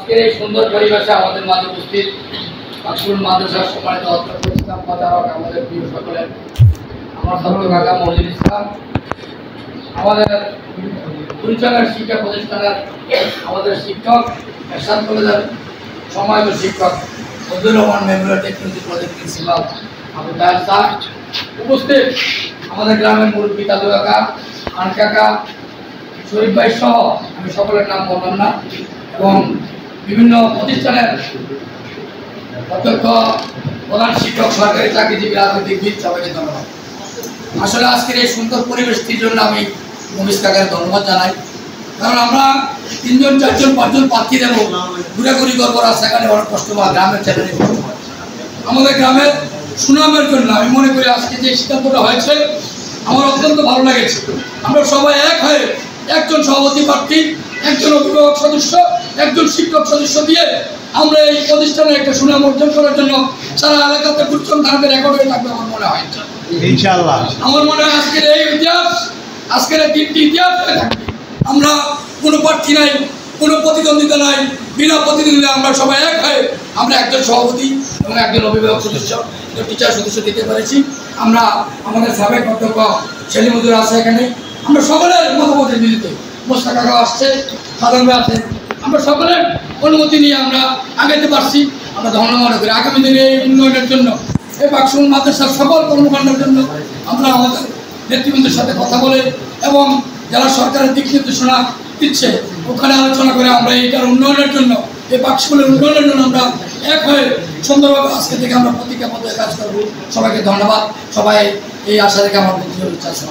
আজকের এই সুন্দর পরিবেশে আমাদের মাঝে উপস্থিত পাকসুল মাদ্রাসার সম্মানিত অধ্যক্ষ ইসলাম প্রচারক, আমাদের প্রিয় সকলের আমার ছাত্র কাকা মজিদ ইসলাম, আমাদের পরিচালক শিক্ষা প্রতিষ্ঠানের আমাদের শিক্ষক এরশাদ কলেজের সম্মানিত শিক্ষক Abdur Rahman Memorial technology project principal Abu Taher sir, উপস্থিত আমাদের গ্রামের মুরব্বী দাদু কাকা, খান কাকা, শরীফ ভাই সহ আমি সকলের নাম বললাম না, এবং বিভিন্ন প্রতিষ্ঠানের অধ্যক্ষ, প্রধান শিক্ষক, সরকারি চাকরিজীবী, রাজনৈতিকবিদ, সবাইকে ধন্যবাদ। আসলে আজকের এই সুন্দর পরিবেশটির জন্য আমি মমিজ কাকাকে ধন্যবাদ জানাই, কারণ আমরা 3 জন 4 জন 5 জন প্রার্থী দেবো, ঘুরাঘুরি করবো, রাস্তাঘাটে অনেক কষ্ট হয়, গ্রামের চ্যালেঞ্জ আমাদের গ্রামের সুনামের জন্য আমি মনে করি আজকে যে সিদ্ধান্তটা হয়েছে আমার অত্যন্ত ভালো লেগেছে। আমরা সবাই এক হয়ে একজন সভাপতি প্রার্থী, একজন অভিভাবক সদস্য, একজন শিক্ষক সদস্য দিয়ে আমরা এই প্রতিষ্ঠানে একটা সুনাম অর্জন করার জন্য সারা এলাকাতে গুরুত্ব থাকবে, রেকর্ড হয়ে থাকবে আমার মনে হয় ইনশাআল্লাহ। আমার মনে হয় আজকের এই ইতিহাস, আজকের এই 3টি ইতিহাস হয়ে থাকবে। আমরা কোনো প্রার্থী নাই, কোনো প্রতিদ্বন্দ্বিতা নাই, বিনা প্রতিদ্বন্দ্বিতা আমরা সবাই এক হয়ে আমরা একজন সভাপতি এবং একজন অভিভাবক সদস্য, টিচার সদস্য দিতে পেরেছি। আমরা আমাদের সাবেক অধ্যক্ষ সেলিমুদ্দিন আছে এখানে, আমরা সকলের মতামতের ভিত্তিতে, মোস্তাক কাকা আসছে, সাধারণ আছে, আমরা সকলের অনুমতি নিয়ে আমরা আগাতে পারছি। আমরা ধন্যবাদ করি। আগামী দিনে এই উন্নয়নের জন্য, এই পাকসুল মাদ্রাসার সকল কর্মকাণ্ডের জন্য আমরা আমাদের নেতৃবৃন্দের সাথে কথা বলে এবং যারা সরকারের দিক নির্দেশনা দিচ্ছে ওখানে আলোচনা করে আমরা এইটার উন্নয়নের জন্য, এই পাকসুলের উন্নয়নের জন্য আমরা এক হয়ে সুন্দরভাবে আজকে থেকে আমরা প্রতিজ্ঞাবদ্ধ কাজ করবো। সবাইকে ধন্যবাদ। সবাই এই আশা থেকে আমার বন্ধু ইচ্ছা আছে।